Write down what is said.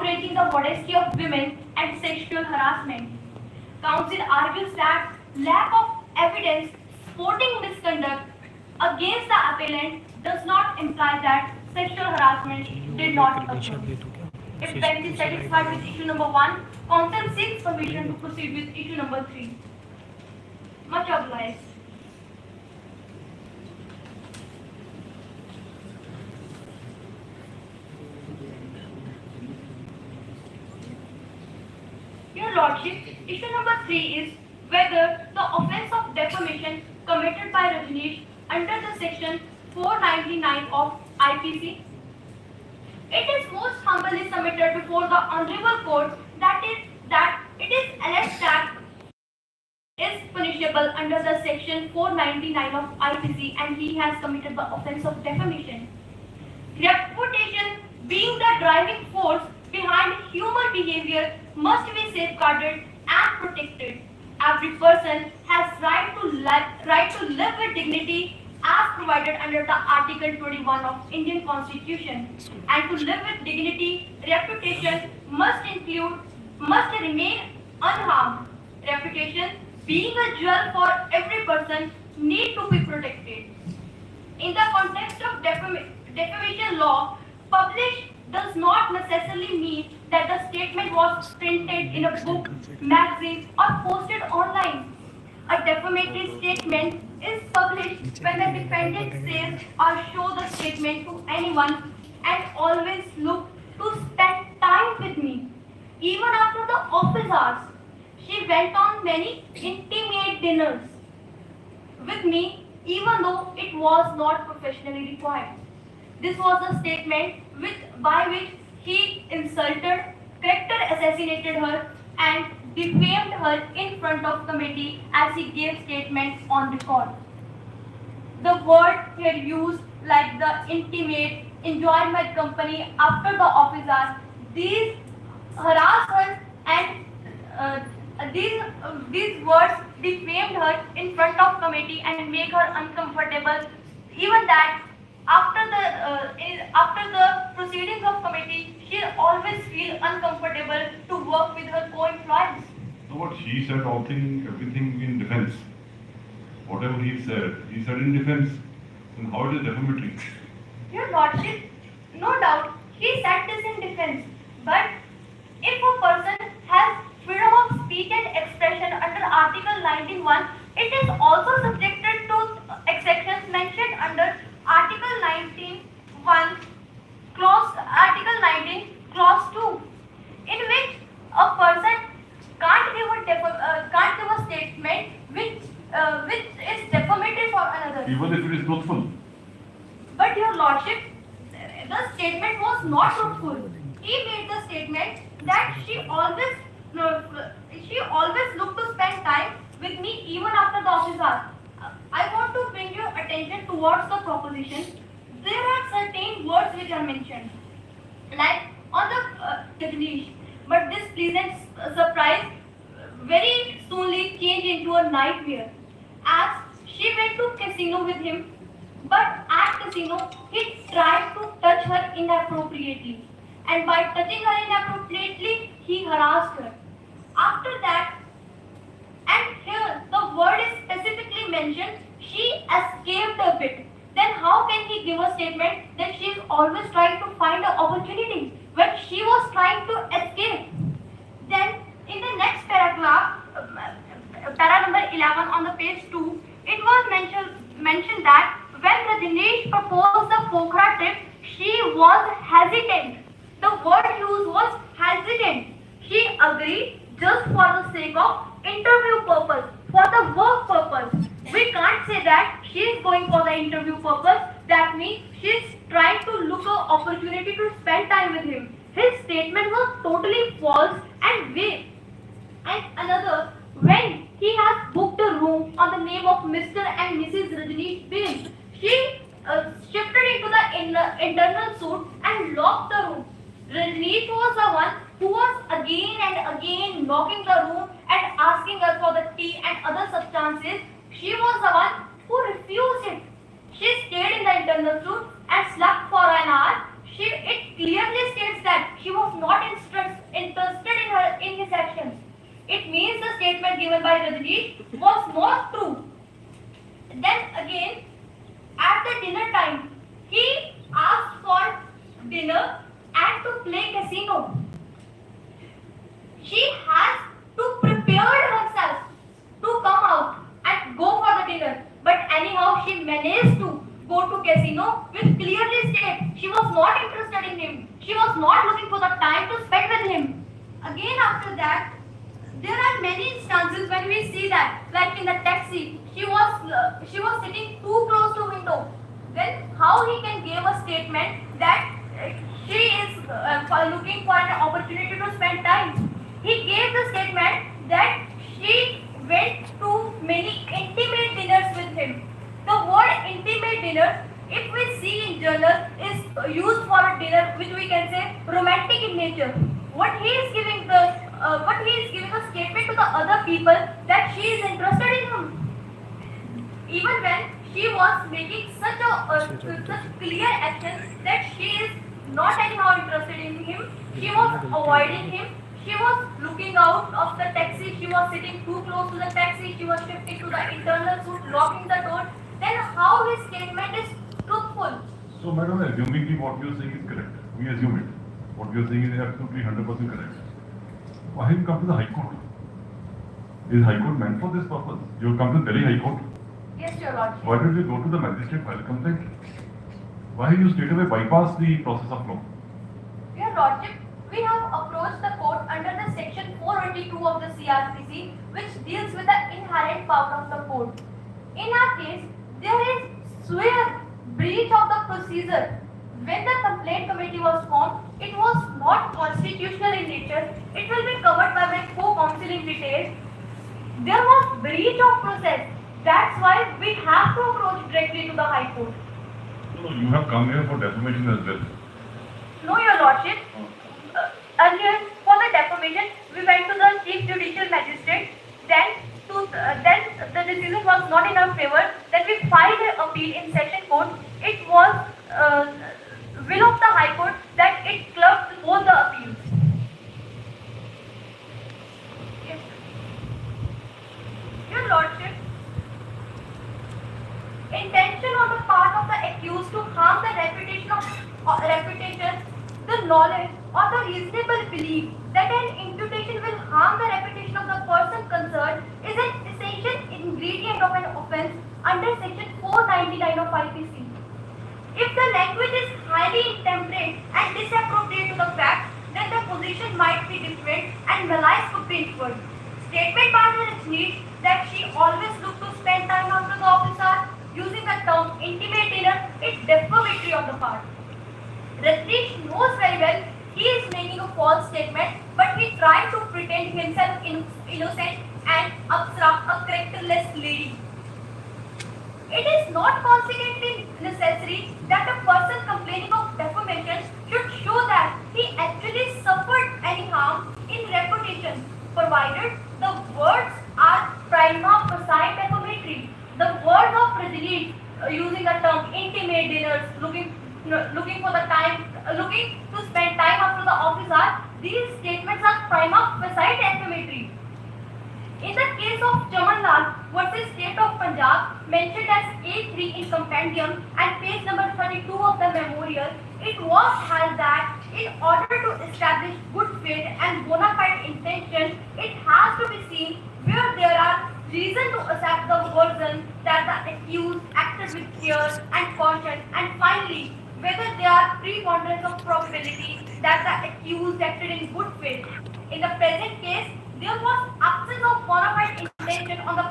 outraging the modesty of women and sexual harassment. Council argues that lack of evidence supporting misconduct against the appellant does not imply that sexual harassment did not occur. If bench is satisfied with issue number 1, counsel seeks permission to proceed with issue number 3. Much obliged. Your Lordship, issue number 3 is whether the offence of defamation committed by Rajneesh under the section 499 of IPC. It is most humbly submitted before the Honorable Court that it is alleged that is punishable under the section 499 of IPC and he has committed the offence of defamation. Reputation being the driving force behind human behavior must be safeguarded and protected. Every person has right to live with dignity as provided under the Article 21 of Indian Constitution, and to live with dignity, reputation must remain unharmed. Reputation, being a jewel for every person, need to be protected. In the context of defamation law, published does not necessarily mean that the statement was printed in a book, magazine, or posted online. A defamatory statement is published when the defendant says or show the statement to anyone and always look to spend time with me. Even after the office hours, she went on many intimate dinners with me even though it was not professionally required. This was a statement by which he insulted, character assassinated her, and defamed her in front of committee as he gave statements on record. The word here used, like the intimate, enjoy my company after the office hours, these harassed her and these words defamed her in front of committee and make her uncomfortable. Even that after the proceedings of committee, she always feel uncomfortable to work with her co-employees. So what she said, everything in defense. Whatever he said in defense. And how it is defamatory? Your Lordship, no doubt, he said this in defense. But if a person has freedom of speech and expression under Article 19(1), it is also subjected to exceptions mentioned under Article 19(1), Article 19, Clause 2, in which a person can't give a statement which is defamatory for another. Even if it is truthful. But Your Lordship, the statement was not truthful. He made the statement that she always looked to spend time with me even after the office hours. I want to bring your attention towards the proposition. There are certain words which are mentioned, like on the Jagdish, but this pleasant surprise very soonly changed into a nightmare as she went to casino with him, but at casino he tried to touch her inappropriately, and by touching her inappropriately he harassed her. After that, and here the word is specifically mentioned, she escaped a bit. Then how can he give a statement that she is always trying to find an opportunity when she was trying to escape? Then in the next paragraph, para number 11 on the page 2, it was mentioned that when Rajneesh proposed the Pokhara trip, she was hesitant. The word used was hesitant. She agreed just for the sake of interview purpose, for the work purpose. We can't say that she is going for the interview purpose. That means she is trying to look an opportunity to spend time with him. His statement was totally false and vague. And another, when he has booked a room on the name of Mr. and Mrs. Rajneesh Bain, she shifted into the internal suite and locked the room. Rajneesh was the one who was again and again knocking the room and asking her for the tea and other substances. She was the one who refused it. She stayed in the internal suite and slept for an hour. It clearly states that she was not instructed dinner and to play casino. She has to prepare herself to come out and go for the dinner. But anyhow, she managed to go to casino, which clearly states she was not interested in him. She was not looking for the time to spend with him. Again, after that, there are many instances when we see that, like in the taxi, she was sitting too close to window. Then how he can give a statement that she is looking for an opportunity to spend time? He gave the statement that she went to many intimate dinners with him. The word intimate dinner, if we see in journal, is used for a dinner which we can say romantic in nature. What he is giving a statement to the other people that she is interested in him. Even when she was making such clear action that she is not anyhow interested in him, she was avoiding him. She was looking out of the taxi. She was sitting too close to the taxi. She was shifting to the internal suite, locking the door. Then how his statement is truthful? So, madam, assuming what you are saying is correct, we assume it. What you are saying is absolutely 100% correct. Why have you come to the High Court? Is High Court meant for this purpose? You have come to Delhi High Court. Yes, Your Lordship. Why did you go to the magistrate file a complaint? Why have you straight away bypassed the process of law? Your Lordship, we have approached the court under the section 422 of the CRPC, which deals with the inherent power of the court. In our case, there is severe breach of the procedure. When the complaint committee was formed, it was not constitutional in nature. It will be covered by my co-counsel in detail. There was breach of process. That's why we have to approach directly to the High Court. No, you have come here for defamation as well. No, Your Lordship. Earlier, for the defamation, we went to the Chief Judicial Magistrate. Then the decision was not in our favor. Then we filed an appeal in Session Court. It was will of the High Court that it clubbed both the appeals. Yes. Your Lordship, intention on the part of the accused to harm the reputation, the knowledge, or the reasonable belief that an imputation will harm the reputation of the person concerned is an essential ingredient of an offence under section 499 of IPC. If the language is highly intemperate and disappropriate to the fact, then the position might be different and malice could be inferred. Statement by the Rajneesh that she always looked to spend time after the office hours using the term intimate dinner is defamatory on the part. Rajneesh knows very well he is making a false statement, but he tried to pretend himself innocent and Apsara, a characterless lady. It is not consequently necessary that a person complaining of defamation should show that he actually suffered any harm in reputation, provided the words are prima facie defamatory. The words of Rajneesh using the term intimate dinners, looking to spend time after the office hours, these statements are prima facie defamatory. In the case of Chaman Lal versus State of Punjab, mentioned as A3 in compendium and page number 32 of the memorial, it was held that in order to establish good faith and bona fide intention, it has to be seen where there are reason to accept the version that the accused acted with care and caution, and finally, whether there are preponderance of probability that the accused acted in good faith. In the present case, there was absence of bona fide intention on the